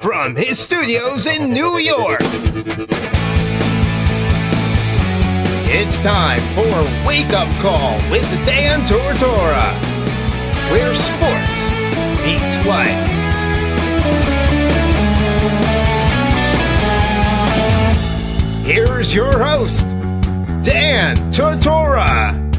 From his studios in New York, it's time for Wake Up Call with Dan Tortora, where sports meets life. Here's your host, Dan Tortora.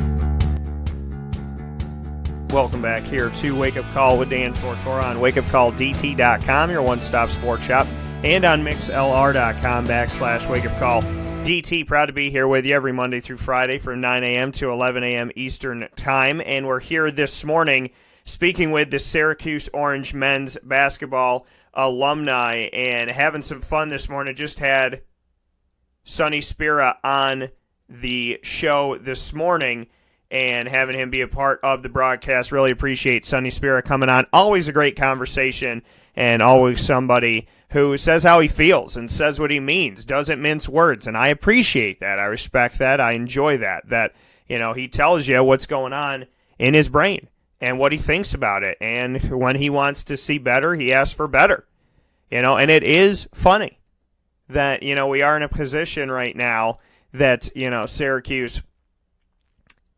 Welcome back here to Wake Up Call with Dan Tortora on wakeupcalldt.com, your one-stop sports shop, and on mixlr.com/wakeupcalldt. Proud to be here with you every Monday through Friday from 9 a.m. to 11 a.m. Eastern Time, and we're here this morning speaking with the Syracuse Orange men's basketball alumni and having some fun this morning. Just had Sonny Spira on the show this morning, and having him be a part of the broadcast. Really appreciate Sonny Spira coming on. Always a great conversation, and always somebody who says how he feels and says what he means, doesn't mince words, and I appreciate that. I respect that. I enjoy that, he tells you what's going on in his brain and what he thinks about it, and when he wants to see better, he asks for better, and it is funny that, we are in a position right now that, Syracuse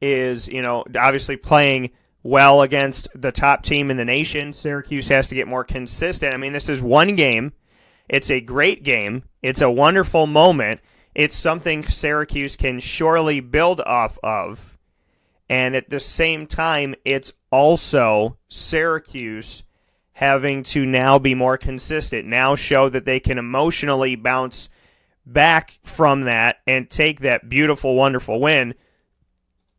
is, obviously playing well against the top team in the nation. Syracuse has to get more consistent. I mean, this is one game. It's a great game. It's a wonderful moment. It's something Syracuse can surely build off of. And at the same time, it's also Syracuse having to now be more consistent, now show that they can emotionally bounce back from that and take that beautiful, wonderful win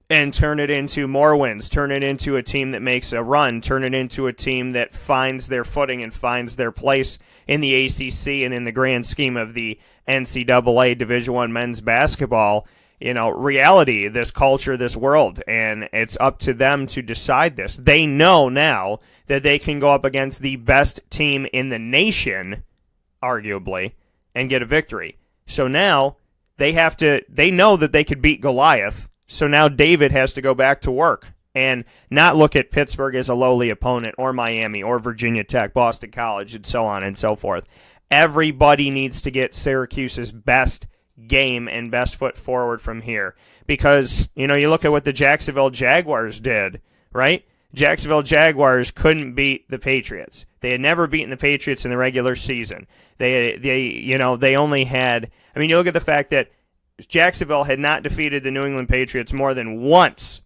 and turn it into more wins, turn it into a team that makes a run, turn it into a team that finds their footing and finds their place in the ACC and in the grand scheme of the NCAA Division I men's basketball, reality, this culture, this world, and it's up to them to decide this. They know now that they can go up against the best team in the nation, arguably, and get a victory. So now they know that they could beat Goliath. So now David has to go back to work and not look at Pittsburgh as a lowly opponent, or Miami, or Virginia Tech, Boston College, and so on and so forth. Everybody needs to get Syracuse's best game and best foot forward from here. Because, you look at what the Jacksonville Jaguars did, right? Jacksonville Jaguars couldn't beat the Patriots. They had never beaten the Patriots in the regular season. They only had, you look at the fact that Jacksonville had not defeated the New England Patriots more than once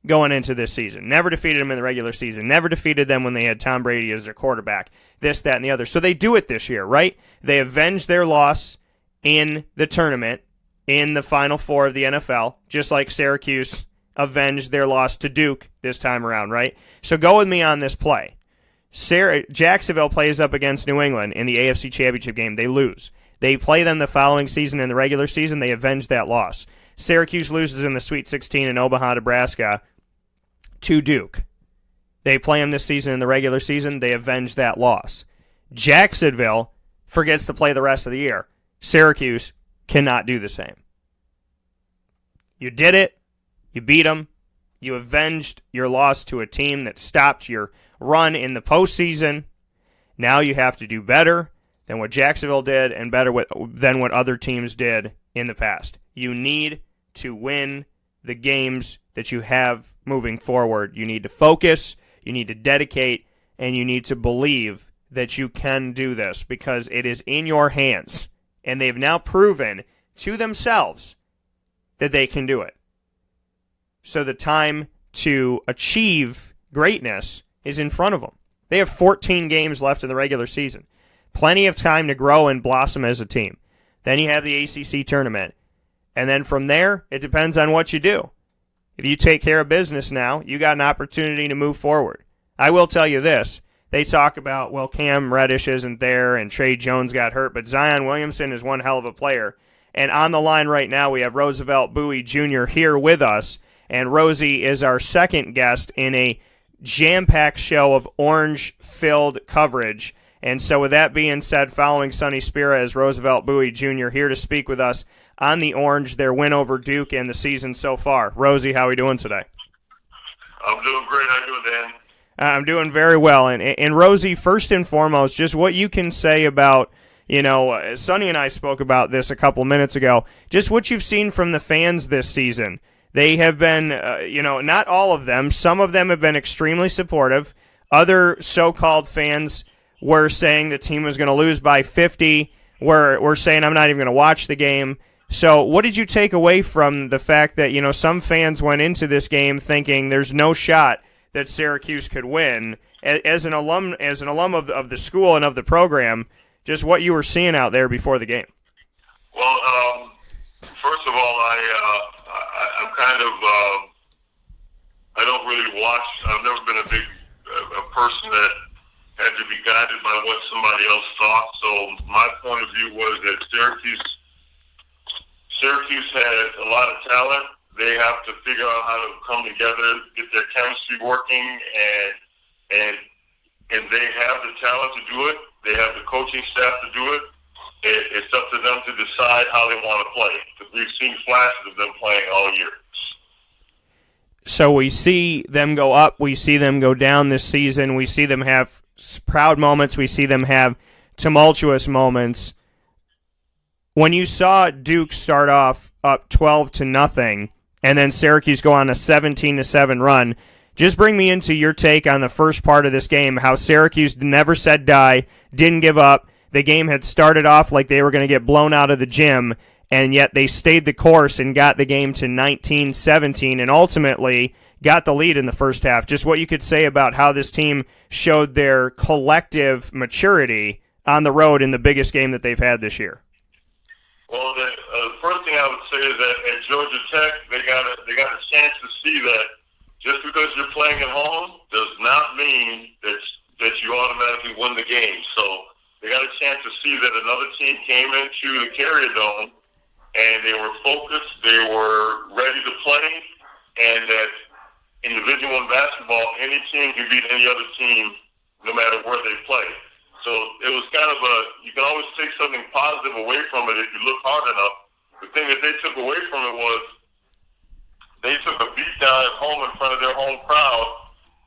going into this season. Never defeated them in the regular season. Never defeated them when they had Tom Brady as their quarterback. This, that, and the other. So they do it this year, right? They avenged their loss in the tournament, in the Final Four of the NFL, just like Syracuse avenged their loss to Duke this time around, right? So go with me on this play. Jacksonville plays up against New England in the AFC Championship game. They lose. They play them the following season in the regular season. They avenge that loss. Syracuse loses in the Sweet 16 in Omaha, Nebraska to Duke. They play them this season in the regular season. They avenge that loss. Jacksonville forgets to play the rest of the year. Syracuse cannot do the same. You did it. You beat them. You avenged your loss to a team that stopped your run in the postseason. Now you have to do better than what Jacksonville did and better than what other teams did in the past. You need to win the games that you have moving forward. You need to focus, you need to dedicate, and you need to believe that you can do this because it is in your hands. And they've now proven to themselves that they can do it. So the time to achieve greatness is in front of them. They have 14 games left in the regular season. Plenty of time to grow and blossom as a team. Then you have the ACC tournament. And then from there, it depends on what you do. If you take care of business now, you got an opportunity to move forward. I will tell you this. They talk about, Cam Reddish isn't there and Trey Jones got hurt, but Zion Williamson is one hell of a player. And on the line right now, we have Roosevelt Bouie Jr. here with us. And Rosie is our second guest in a jam-packed show of orange-filled coverage. And so with that being said, following Sonny Spira is Roosevelt Bouie Jr. here to speak with us on the Orange, their win over Duke and the season so far. Rosie, how are we doing today? I'm doing great. How you doing, Dan? I'm doing very well. And Rosie, first and foremost, just what you can say about, Sonny and I spoke about this a couple minutes ago, just what you've seen from the fans this season. They have been, not all of them. Some of them have been extremely supportive. Other so-called fans were saying the team was going to lose by 50. We're saying I'm not even going to watch the game. So what did you take away from the fact that, some fans went into this game thinking there's no shot that Syracuse could win? As an alum of the school and of the program, just what you were seeing out there before the game. Well, first of all, I'm kind of I don't really watch. I've never been a person that had to be guided by what somebody else thought. So my point of view was that Syracuse has a lot of talent. They have to figure out how to come together, get their chemistry working, and they have the talent to do it. They have the coaching staff to do it. It's up to them to decide how they want to play, because we've seen flashes of them playing all year. So we see them go up, we see them go down this season, we see them have proud moments, we see them have tumultuous moments. When you saw Duke start off up 12-0, and then Syracuse go on a 17-7 run, just bring me into your take on the first part of this game, how Syracuse never said die, didn't give up. The game had started off like they were going to get blown out of the gym, and yet they stayed the course and got the game to 19-17 and ultimately got the lead in the first half. Just what you could say about how this team showed their collective maturity on the road in the biggest game that they've had this year. Well, the first thing I would say is that at Georgia Tech, they got a chance to see that just because you're playing at home does not mean that you automatically win the game. So they got a chance to see that another team came into the Carrier Dome and they were focused, they were ready to play, and that in Division I basketball, any team can beat any other team no matter where they play. So it was kind of you can always take something positive away from it if you look hard enough. The thing that they took away from it was they took a beat down at home in front of their home crowd,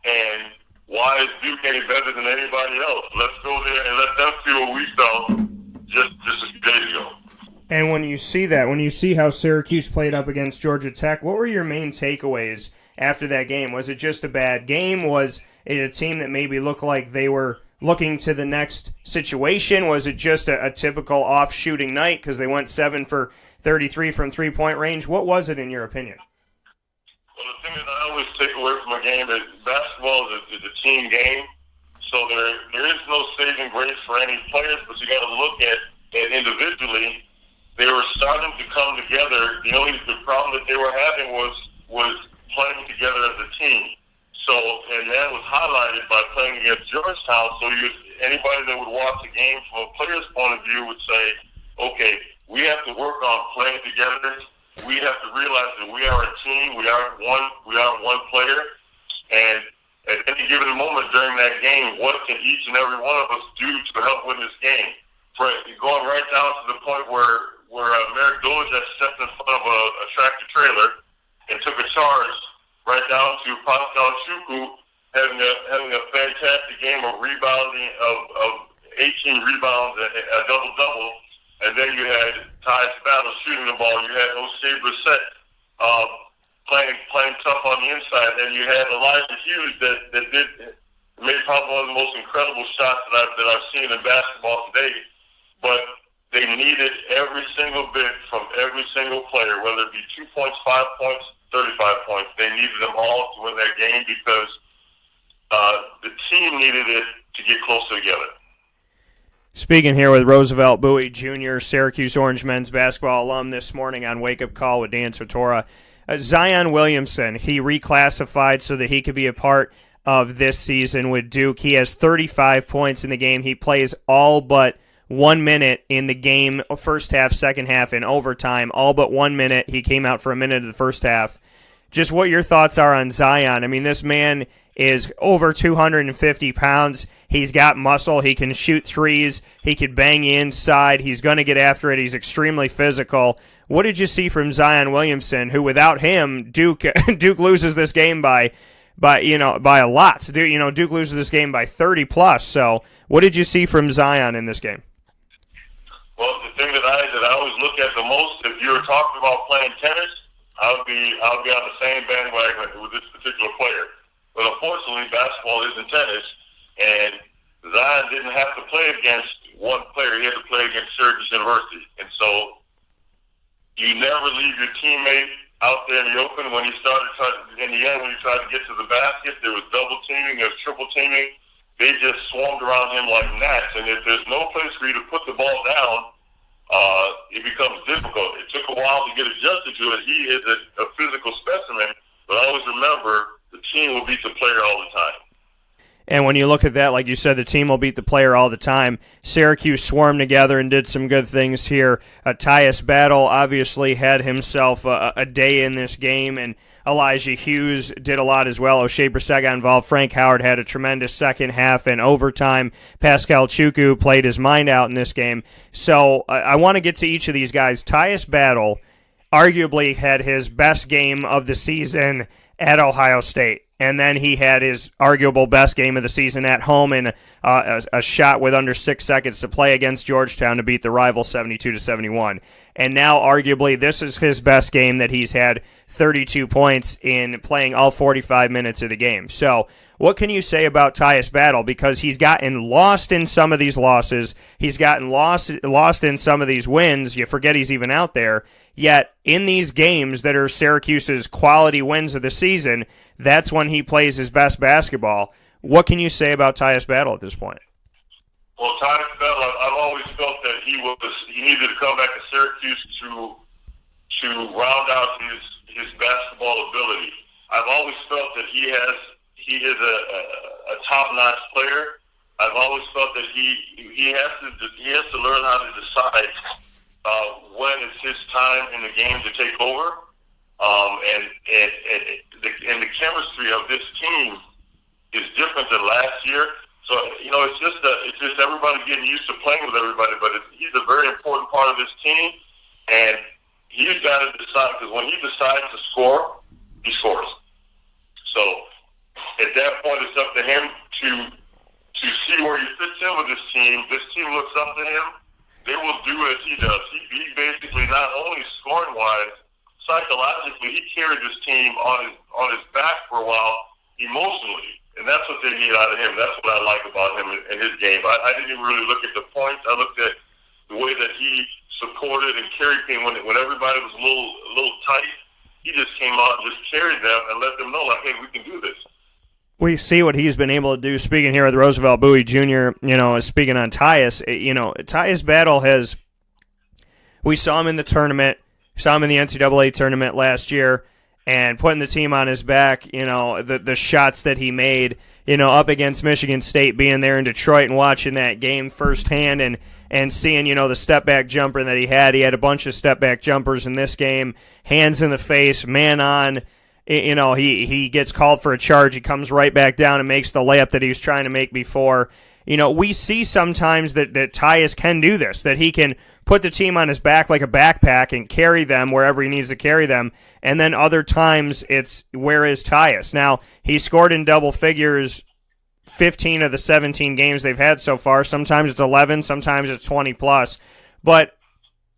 and why is Duke any better than anybody else? Let's go there and let them see what we saw just a few days ago. And when you see that, when you see how Syracuse played up against Georgia Tech, what were your main takeaways after that game? Was it just a bad game? Was it a team that maybe looked like they were looking to the next situation? Was it just a typical off-shooting night because they went 7 for 33 from three-point range? What was it in your opinion? Well, the thing that I always take away from a game is basketball is a team game. So there is no saving grace for any players, but you got to look at it individually. They were starting to come together. The problem that they were having was playing together as a team. So, and that was highlighted by playing against Georgetown. So anybody that would watch the game from a player's point of view would say, okay, we have to work on playing together. We have to realize that we are a team. We aren't one player. And at any given moment during that game, what can each and every one of us do to help win this game? Going right down to the point where Merrick Doja stepped in front of a tractor trailer and took a charge, right down to Pascal Chukwu having a fantastic game of rebounding of 18 rebounds, a double-double, and then you had Ty Spattle shooting the ball. You had O'Shea Brissett playing tough on the inside, and you had Elijah Hughes that made probably one of the most incredible shots that I've seen in basketball today. But they needed every single bit from every single player, whether it be 2 points, 5 points, 35 points. They needed them all to win that game because the team needed it to get closer together. Speaking here with Roosevelt Bouie Jr., Syracuse Orange men's basketball alum this morning on Wake Up Call with Dan Tortora. Zion Williamson, he reclassified so that he could be a part of this season with Duke. He has 35 points in the game. He plays all but 1 minute in the game, first half, second half, and overtime, all but 1 minute. He came out for a minute of the first half. Just what your thoughts are on Zion. I mean, this man is over 250 pounds. He's got muscle. He can shoot threes. He can bang you inside. He's going to get after it. He's extremely physical. What did you see from Zion Williamson, who without him, Duke loses this game by by a lot. So, Duke loses this game by 30 plus. So, what did you see from Zion in this game? Well, the thing that I always look at the most, if you were talking about playing tennis, I'll be on the same bandwagon with this particular player. But unfortunately, basketball isn't tennis, and Zion didn't have to play against one player. He had to play against Syracuse University. And so you never leave your teammate out there in the open. When he started, in the end, when he tried to get to the basket, there was double teaming, there was triple teaming. They just swarmed around him like gnats. And if there's no place for you to put the ball down, it becomes difficult. It took a while to get adjusted to it. He is a physical specimen, but always remember the team will beat the player all the time. And when you look at that, like you said, the team will beat the player all the time. Syracuse swarmed together and did some good things here. Tyus Battle obviously had himself a day in this game, and Elijah Hughes did a lot as well. O'Shea Brissett got involved. Frank Howard had a tremendous second half and overtime. Pascal Chukwu played his mind out in this game. So I want to get to each of these guys. Tyus Battle arguably had his best game of the season at Ohio State. And then he had his arguable best game of the season at home in a shot with under 6 seconds to play against Georgetown to beat the rival 72-71. And now, arguably, this is his best game that he's had 32 points in playing all 45 minutes of the game. So what can you say about Tyus Battle? Because he's gotten lost in some of these losses. He's gotten lost in some of these wins. You forget he's even out there. Yet, in these games that are Syracuse's quality wins of the season, that's when he plays his best basketball. What can you say about Tyus Battle at this point? Well, Tyus Battle, I've always felt that he needed to come back to Syracuse to round out his basketball ability. I've always felt that he is a top-notch player. I've always felt that he has to learn how to decide when it's his time in the game to take over. And the chemistry of this team is different than last year. So, it's just everybody getting used to playing with everybody, but he's a very important part of this team, and he's got to decide, because when he decides to score, he scores. So, at that point, it's up to him to see where he fits in with this team. This team looks up to him. They will do as he does. He basically, not only scoring-wise, psychologically, he carried this team on his back for a while, emotionally. And that's what they need out of him. That's what I like about him in his game. I didn't even really look at the points. I looked at the way that he supported and carried things when everybody was a little tight. He just came out and just carried them and let them know, like, hey, we can do this. We see what he's been able to do. Speaking here with Roosevelt Bouie Jr., speaking on Tyus, Tyus Battle we saw him in the tournament, saw him in the NCAA tournament last year, and putting the team on his back, the shots that he made, up against Michigan State, being there in Detroit and watching that game firsthand and seeing, the step-back jumper that he had. He had a bunch of step-back jumpers in this game, hands in the face, man on. He gets called for a charge. He comes right back down and makes the layup that he was trying to make before. We see sometimes that Tyus can do this, that he can put the team on his back like a backpack and carry them wherever he needs to carry them. And then other times it's, where is Tyus? Now, he scored in double figures 15 of the 17 games they've had so far. Sometimes it's 11, sometimes it's 20 plus. But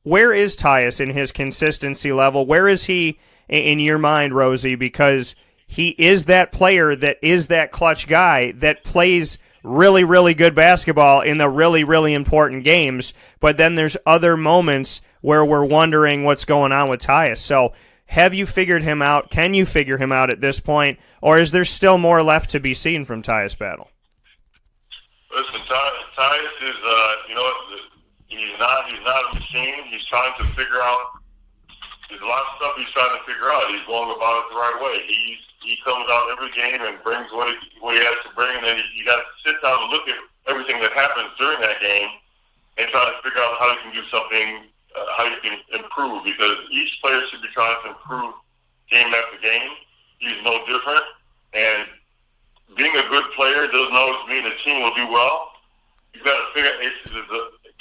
where is Tyus in his consistency level? Where is he in your mind, Rosie? Because he is that player that is that clutch guy that plays really, really good basketball in the really, really important games, but then there's other moments where we're wondering what's going on with Tyus. So have you figured him out? Can you figure him out at this point, or is there still more left to be seen from Tyus Battle? Listen, Tyus is, he's not a machine. He's trying to figure out, there's a lot of stuff he's trying to figure out. He's going about it the right way. He comes out every game and brings what he has to bring, and then you got to sit down and look at everything that happens during that game and try to figure out how you can do something, how you can improve, because each player should be trying to improve game after game. He's no different, and being a good player doesn't always mean the team will do well. You've got to figure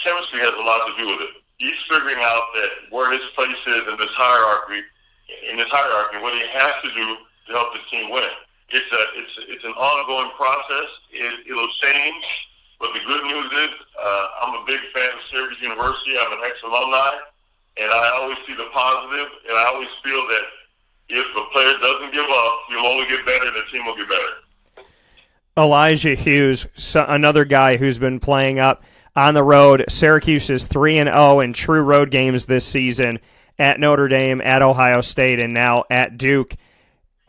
chemistry has a lot to do with it. He's figuring out that where his place is in this hierarchy, what he has to do to help his team win. it's an ongoing process. It'll change, but the good news is I'm a big fan of Syracuse University. I'm an ex-alumni, and I always see the positive, and I always feel that if a player doesn't give up, he'll only get better, and the team will get better. Elijah Hughes, another guy who's been playing up on the road. Syracuse is 3-0 in true road games this season at Notre Dame, at Ohio State, and now at Duke.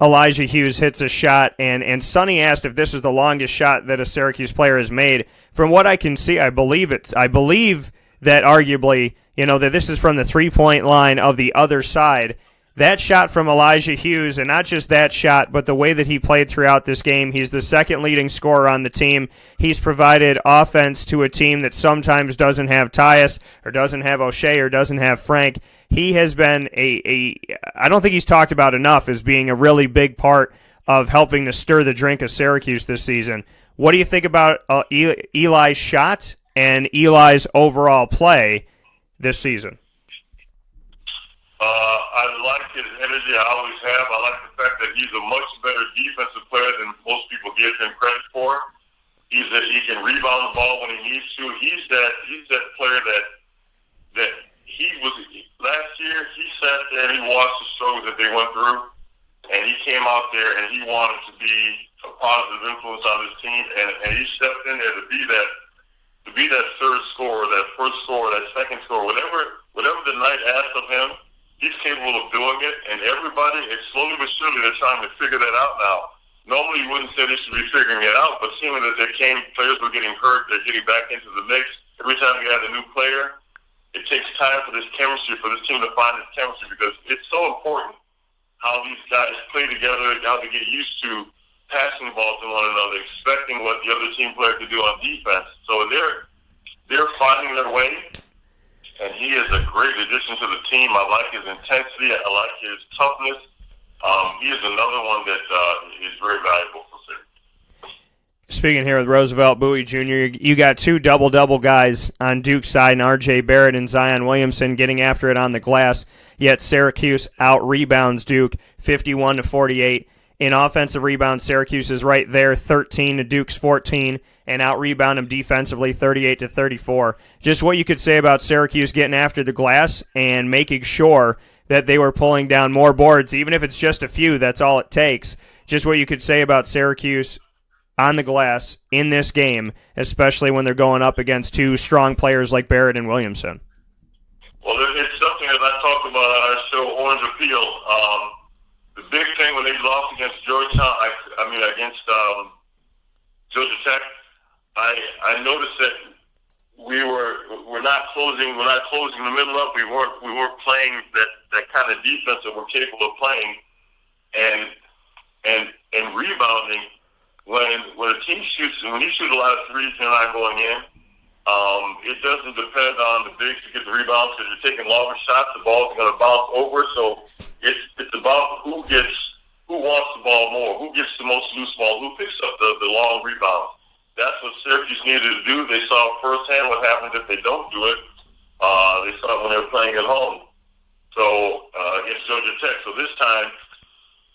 Elijah Hughes hits a shot, and Sonny asked if this is the longest shot that a Syracuse player has made. From what I can see, I believe that arguably, that this is from the three-point line of the other side. That shot from Elijah Hughes, and not just that shot, but the way that he played throughout this game. He's the second leading scorer on the team. He's provided offense to a team that sometimes doesn't have Tyus, or doesn't have O'Shea, or doesn't have Frank. He has been I don't think he's talked about enough as being a really big part of helping to stir the drink of Syracuse this season. What do you think about Eli's shot and Eli's overall play this season? I like his energy. I always have. I like the fact that he's a much better defensive player than most people give him credit for. He can rebound the ball when he needs to. He's that player that he was last year. He sat there and he watched the struggles that they went through, and he came out there and he wanted to be a positive influence on his team, and he stepped in there to be that third scorer, that first scorer, that second scorer, whatever the night asked of him. He's capable of doing it, and everybody, slowly but surely, they're trying to figure that out now. Normally, you wouldn't say they should be figuring it out, but seeing that players were getting hurt, they're getting back into the mix. Every time you add a new player, it takes time for this chemistry, for this team to find this chemistry, because it's so important how these guys play together, how they get used to passing the ball to one another, expecting what the other team player can do on defense. So they're finding their way. And he is a great addition to the team. I like his intensity. I like his toughness. He is another one that is very valuable for Syracuse. Speaking here with Roosevelt, Bouie Jr., you got two double-double guys on Duke's side, and R.J. Barrett and Zion Williamson getting after it on the glass, yet Syracuse out-rebounds Duke 51-48. In offensive rebounds, Syracuse is right there, 13 to Duke's 14, and out-rebound them defensively, 38-34. Just what you could say about Syracuse getting after the glass and making sure that they were pulling down more boards, even if it's just a few, that's all it takes. Just what you could say about Syracuse on the glass in this game, especially when they're going up against two strong players like Barrett and Williamson. Well, it's something that I talked about on our show, Orange Appeal. The big thing when they lost against Georgia Tech, I noticed that we're not closing the middle up. We weren't playing that kind of defense that we're capable of playing, and rebounding. When a team shoots, when you shoot a lot of threes, you're not going in. It doesn't depend on the bigs to get the rebounds, because you're taking longer shots. The ball's going to bounce over, so it's about who wants the ball more, who gets the most loose ball, who picks up the long rebounds. That's what Syracuse needed to do. They saw firsthand what happens if they don't do it. They saw it when they were playing at home. So against Georgia Tech. So this time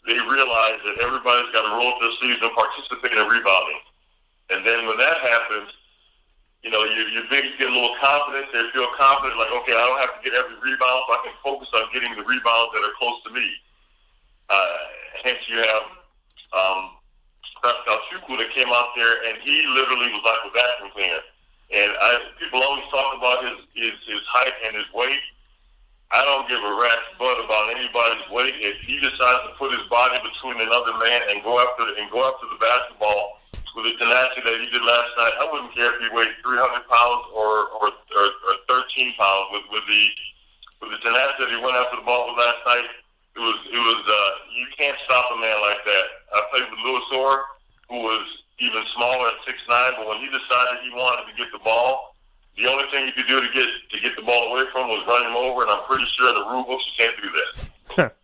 they realized that everybody's got to roll up their sleeves and participate in rebounding. And then when that happens, your bigs get a little confidence. They feel confident, like, okay, I don't have to get every rebound, so I can focus on getting the rebounds that are close to me. Hence, you have Pascal Chukwu that came out there, and he literally was like a vacuum cleaner. And people always talk about his height and his weight. I don't give a rat's butt about anybody's weight. If he decides to put his body between another man and go after the basketball with the tenacity that he did last night, I wouldn't care if he weighed 300 pounds or 13 pounds. With the tenacity that he went after the ball with last night, it was you can't stop a man like that. I played with Louis Orr, who was even smaller at 6'9", but when he decided he wanted to get the ball, the only thing you could do to get the ball away from him was run him over, and I'm pretty sure the rule books, you can't do that.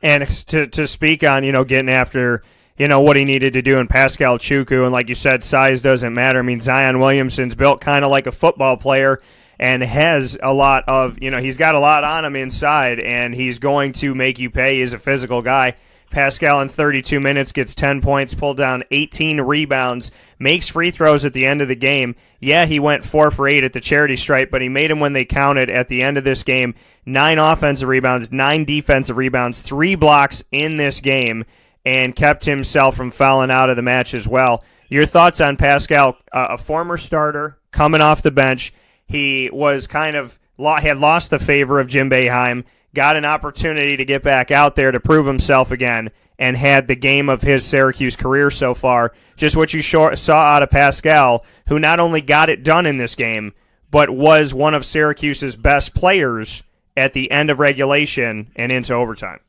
And to speak on, getting after, what he needed to do in Pascal Chukwu, and like you said, size doesn't matter. I mean, Zion Williamson's built kind of like a football player and has a lot of, he's got a lot on him inside, and he's going to make you pay. He's a physical guy. Pascal in 32 minutes gets 10 points, pulled down 18 rebounds, makes free throws at the end of the game. Yeah, he went 4 for 8 at the charity stripe, but he made them when they counted at the end of this game. 9 offensive rebounds, 9 defensive rebounds, 3 blocks in this game, and kept himself from fouling out of the match as well. Your thoughts on Pascal, a former starter, coming off the bench. He was had lost the favor of Jim Boeheim, got an opportunity to get back out there to prove himself again, and had the game of his Syracuse career so far. Just what you saw out of Pascal, who not only got it done in this game, but was one of Syracuse's best players at the end of regulation and into overtime.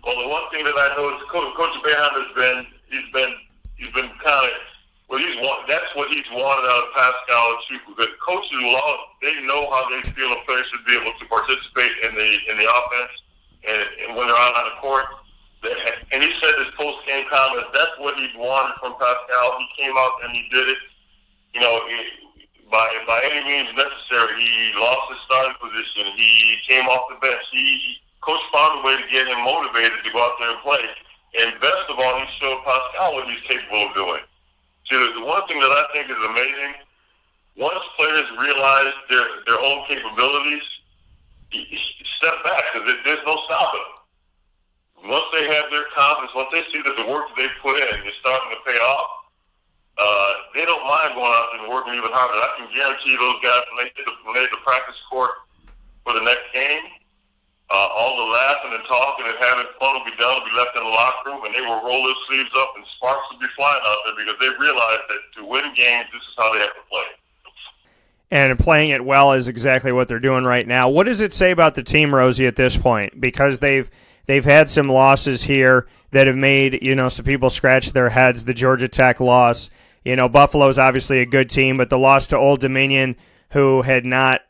Well, the one thing that I know is Coach Boeheim he's been kind of, that's what he's wanted out of Pascal too. Because coaches they know how they feel a player should be able to participate in the offense and when they're out on the court. And he said his post-game comments, that's what he wanted from Pascal. He came out and he did it. By any means necessary. He lost his starting position. He came off the bench. Coach found a way to get him motivated to go out there and play. And best of all, he showed Pascal what he's capable of doing. See, the one thing that I think is amazing, once players realize their own capabilities, step back, because there's no stopping them. Once they have their confidence, once they see that the work that they put in is starting to pay off, they don't mind going out there and working even harder. I can guarantee those guys, when they hit the practice court for the next game, all the laughing and talking and having fun will be done, will be left in the locker room, and they will roll their sleeves up and sparks will be flying out there because they realize that to win games, this is how they have to play. And playing it well is exactly what they're doing right now. What does it say about the team, Rosie, at this point? Because they've had some losses here that have made, some people scratch their heads. The Georgia Tech loss. Buffalo's obviously a good team, but the loss to Old Dominion, who had not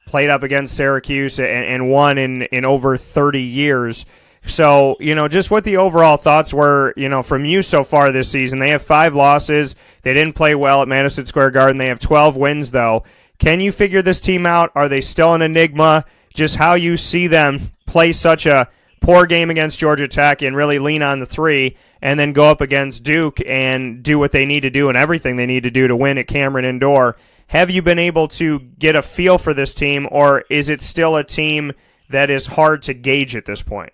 played up against Syracuse and won in over 30 years. So, just what the overall thoughts were, from you so far this season. They have 5 losses. They didn't play well at Madison Square Garden. They have 12 wins, though. Can you figure this team out? Are they still an enigma? Just how you see them play such a poor game against Georgia Tech and really lean on the 3, and then go up against Duke and do what they need to do and everything they need to do to win at Cameron Indoor. Have you been able to get a feel for this team, or is it still a team that is hard to gauge at this point?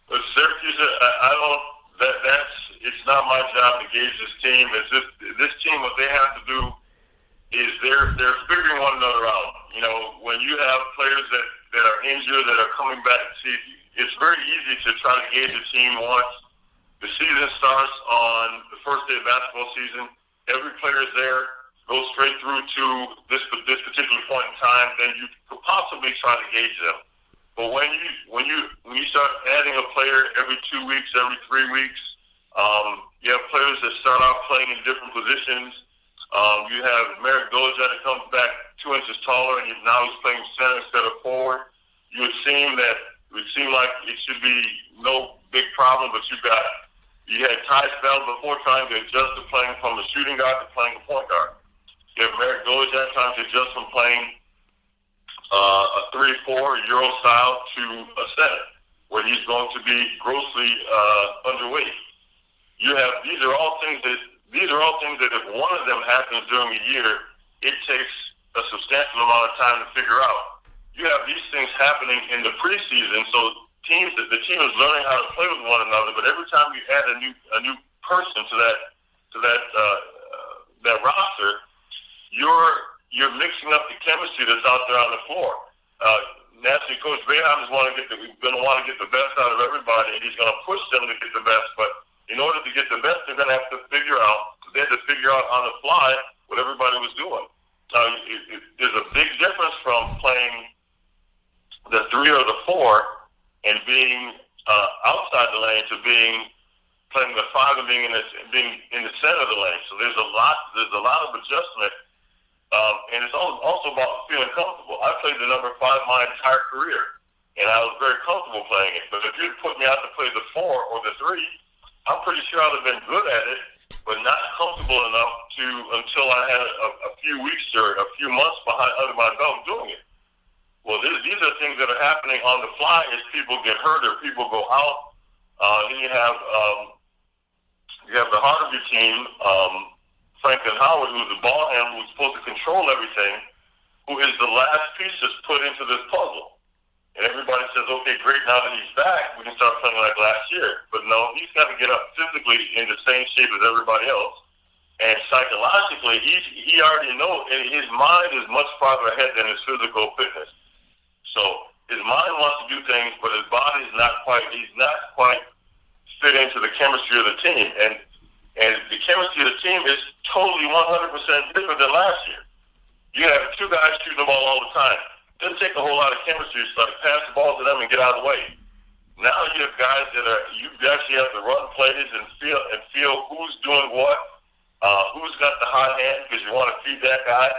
Syracuse, it's not my job to gauge this team. It's just, this team, what they have to do is they're figuring one another out. When you have players that are injured, that are coming back, it's very easy to try to gauge a team once the season starts on the first day of basketball season. Every player is there, goes straight through to this particular point in time, then you could possibly try to gauge them. But when you start adding a player every 2 weeks, every 3 weeks, you have players that start out playing in different positions. You have Merrick Doja that comes back 2 inches taller, and now he's playing center instead of forward. It would seem like it should be no big problem, but you had Ty Spell before trying to adjust to playing from the shooting guard to playing the point guard. You have Merrick Doja trying to adjust from playing a 3-4 Euro style to a center, where he's going to be grossly underweight. These are all things that if one of them happens during a year, it takes a substantial amount of time to figure out. You have these things happening in the preseason, so the team is learning how to play with one another. But every time you add a new person to that roster, you're mixing up the chemistry that's out there on the floor. Naturally, Coach Boeheim is going to want to get the best out of everybody, and he's going to push them to get the best. But in order to get the best, they're going to have to figure out on the fly what everybody was doing. There's a big difference from playing the 3 or the 4 and being outside the lane to playing the 5 and being in the center of the lane. So there's a lot of adjustment, and it's also about feeling comfortable. I played the number 5 my entire career, and I was very comfortable playing it. But if you'd put me out to play the 4 or the 3, I'm pretty sure I'd have been good at it, but not comfortable enough until I had a few weeks or a few months under my belt doing it. Well, these are things that are happening on the fly as people get hurt or people go out. Then you have the heart of your team, Franklin Howard, who's the ball handler, who's supposed to control everything, who is the last piece that's put into this puzzle. And everybody says, okay, great, now that he's back, we can start playing like last year. But no, he's got to get up physically in the same shape as everybody else. And psychologically, he already knows, and his mind is much farther ahead than his physical fitness. So his mind wants to do things, but his body is not quite fit into the chemistry of the team. And the chemistry of the team is totally 100% different than last year. You have two guys shooting the ball all the time. It doesn't take a whole lot of chemistry. It's like pass the ball to them and get out of the way. Now you have guys that you actually have to run plays and feel who's doing what, who's got the hot hand because you want to feed that guy.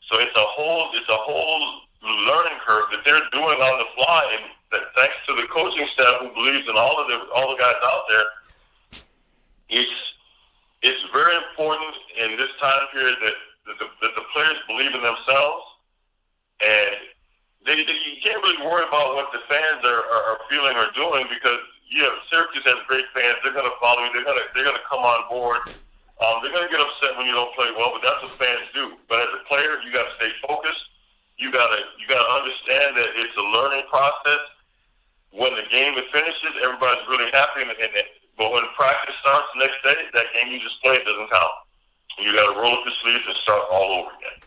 So it's a whole learning curve that they're doing on the fly, and that thanks to the coaching staff who believes in all the guys out there. It's very important in this time period that the players believe in themselves, and you can't really worry about what the fans are feeling or doing, because Syracuse has great fans. They're going to follow you. They're going to come on board. They're going to get upset when you don't play well, but that's what fans do. But as a player, you got to stay focused. You got to understand that it's a learning process. When the game is finishes, everybody's really happy, but when practice starts the next day, that game you just played doesn't count. You got to roll up your sleeves and start all over again.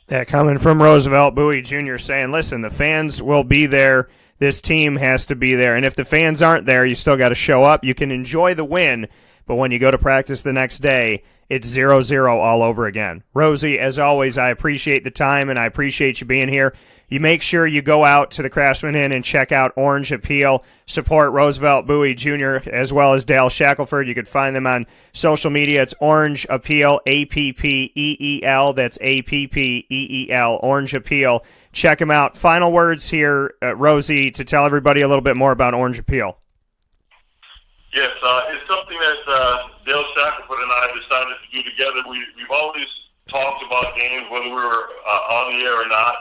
That coming from Roosevelt, Bouie Jr. saying, listen, the fans will be there. This team has to be there. And if the fans aren't there, you still got to show up. You can enjoy the win, but when you go to practice the next day, it's 0-0 all over again. Rosie, as always, I appreciate the time, and I appreciate you being here. You make sure you go out to the Craftsman Inn and check out Orange Appeal. Support Roosevelt Bouie Jr. as well as Dale Shackelford. You can find them on social media. It's Orange Appeal, A-P-P-E-E-L. That's A-P-P-E-E-L, Orange Appeal. Check them out. Final words here, Rosie, to tell everybody a little bit more about Orange Appeal. Yes, it's something that Dale Shackelford and I decided to do together. We've always talked about games, whether we were on the air or not.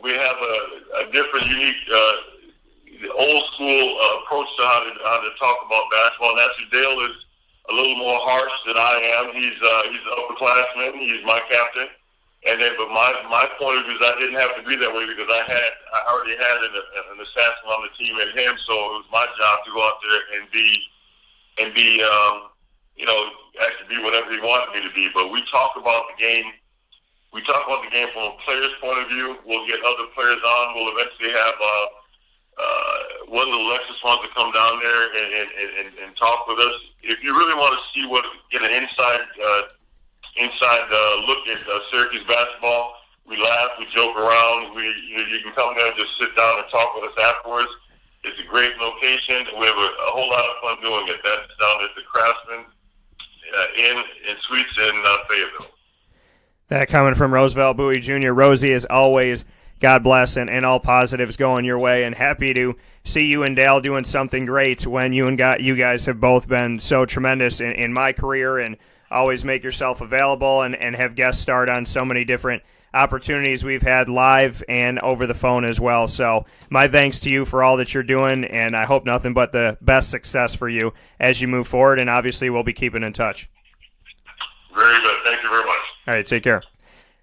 We have a different, unique, old-school approach to how to talk about basketball. And actually, Dale is a little more harsh than I am. He's an upperclassman. He's my captain. But my point of view is I didn't have to be that way, because I already had an assassin on the team and him. So it was my job to go out there and be actually be whatever he wanted me to be. But we talk about the game. We talk about the game from a player's point of view. We'll get other players on. We'll eventually have one of the Lexus ones to come down there and talk with us. If you really want to see get an inside look at Syracuse basketball, we laugh, we joke around. You can come there and just sit down and talk with us afterwards. It's a great location. We have a whole lot of fun doing it. That's down at the Craftsman Inn and Suites in Fayetteville. That coming from Roosevelt Bouie Jr. Rosie, as always, God bless, and all positives going your way, and happy to see you and Dale doing something great when you guys have both been so tremendous in my career, and always make yourself available and have guest starred on so many different opportunities we've had live and over the phone as well. So my thanks to you for all that you're doing, and I hope nothing but the best success for you as you move forward, and obviously we'll be keeping in touch. Very good. Thank you very much. All right, take care.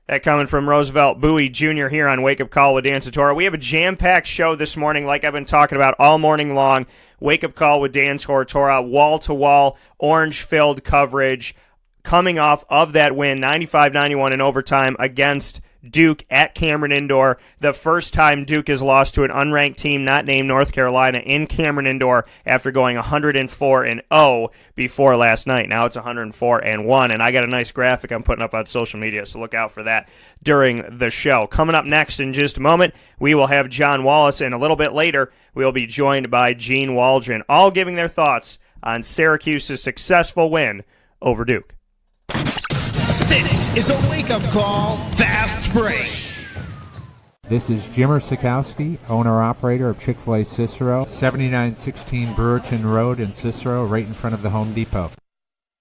That coming from Roosevelt Bouie Jr. here on Wake Up Call with Dan Tortora. We have a jam-packed show this morning, like I've been talking about all morning long. Wake Up Call with Dan Tortora, wall-to-wall, orange-filled coverage, coming off of that win, 95-91 in overtime against Duke at Cameron Indoor. The first time Duke has lost to an unranked team not named North Carolina in Cameron Indoor after going 104-0 before last night. Now it's 104-1, and I got a nice graphic I'm putting up on social media, so look out for that during the show. Coming up next in just a moment, we will have John Wallace, and a little bit later, we'll be joined by Gene Waldron, all giving their thoughts on Syracuse's successful win over Duke. This is a wake-up call, fast break. This is Jimmer Sikowski, owner-operator of Chick-fil-A Cicero, 7916 Brewerton Road in Cicero, right in front of the Home Depot.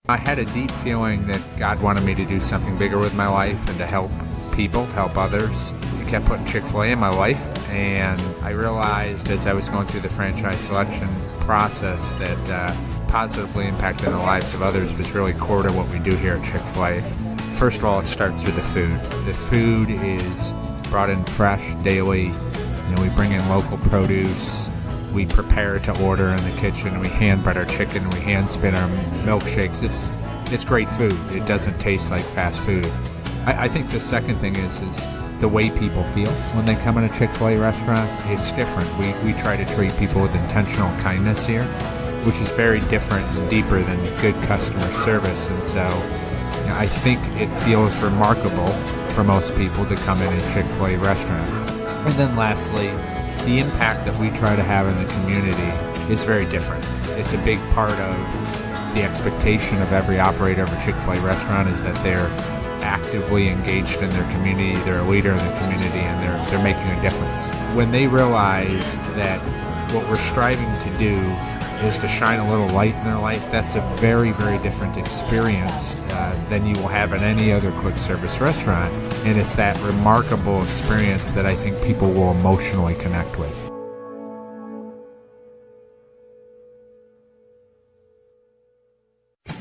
I had a deep feeling that God wanted me to do something bigger with my life and to help people, help others. I kept putting Chick-fil-A in my life, and I realized as I was going through the franchise selection process that positively impacting the lives of others was really core to what we do here at Chick-fil-A. First of all, it starts with the food. The food is brought in fresh daily. We bring in local produce. We prepare to order in the kitchen. We hand bread our chicken. We hand spin our milkshakes. It's great food. It doesn't taste like fast food. I think the second thing is the way people feel when they come in a Chick-fil-A restaurant. It's different. We try to treat people with intentional kindness here, which is very different and deeper than good customer service. And so I think it feels remarkable for most people to come in a Chick-fil-A restaurant. And then lastly, the impact that we try to have in the community is very different. It's a big part of the expectation of every operator of a Chick-fil-A restaurant is that they're actively engaged in their community, they're a leader in the community, and they're making a difference. When they realize that what we're striving to do is to shine a little light in their life, that's a very, very different experience than you will have in any other quick service restaurant. And it's that remarkable experience that I think people will emotionally connect with.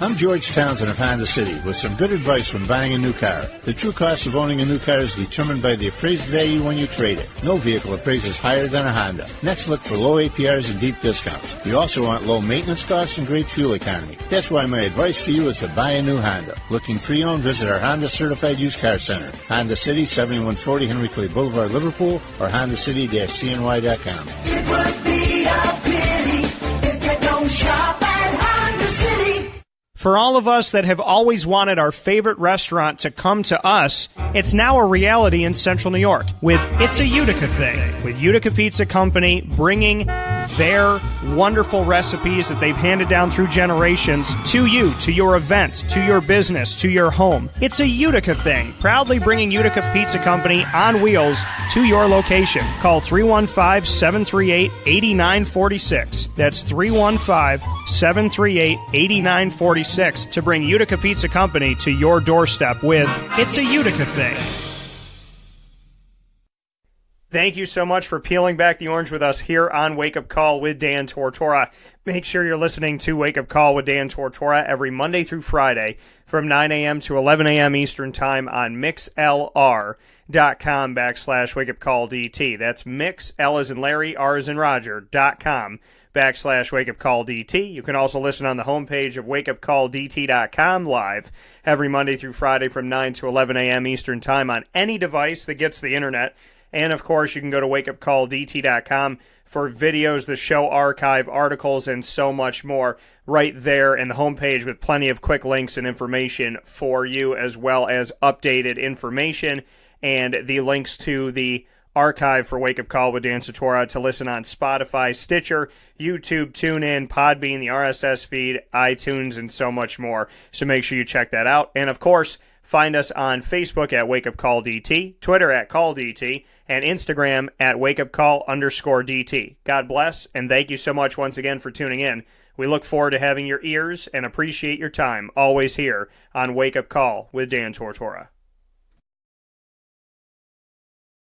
I'm George Townsend of Honda City with some good advice when buying a new car. The true cost of owning a new car is determined by the appraised value when you trade it. No vehicle appraises higher than a Honda. Next, look for low APRs and deep discounts. You also want low maintenance costs and great fuel economy. That's why my advice to you is to buy a new Honda. Looking pre-owned, visit our Honda Certified Used Car Center. Honda City, 7140 Henry Clay Boulevard, Liverpool, or HondaCity-CNY.com. It would be a pity if you don't shop at Honda City. For all of us that have always wanted our favorite restaurant to come to us, it's now a reality in Central New York with It's a Utica Thing, with Utica Pizza Company bringing their wonderful recipes that they've handed down through generations to you, to your event, to your business, to your home. It's a Utica Thing, proudly bringing Utica Pizza Company on wheels to your location. Call 315-738-8946. That's 315-738-8946 to bring Utica Pizza Company to your doorstep with It's a Utica Thing. Thank you so much for peeling back the orange with us here on Wake Up Call with Dan Tortora. Make sure you're listening to Wake Up Call with Dan Tortora every Monday through Friday from 9 a.m. to 11 a.m. Eastern Time on mixlr.com/wakeupcalldt. That's mix, L as in Larry, R as in Roger.com/wakeupcalldt. You can also listen on the homepage of wakeupcalldt.com live every Monday through Friday from 9 to 11 a.m. Eastern Time on any device that gets the internet. And, of course, you can go to wakeupcalldt.com for videos, the show archive, articles, and so much more right there in the homepage with plenty of quick links and information for you, as well as updated information and the links to the archive for Wake Up Call with Dan Tortora to listen on Spotify, Stitcher, YouTube, TuneIn, Podbean, the RSS feed, iTunes, and so much more. So make sure you check that out. And, of course, find us on Facebook at Wake Up Call DT, Twitter at Call DT, and Instagram at WakeUpCall_DT. God bless, and thank you so much once again for tuning in. We look forward to having your ears and appreciate your time always here on Wake Up Call with Dan Tortora.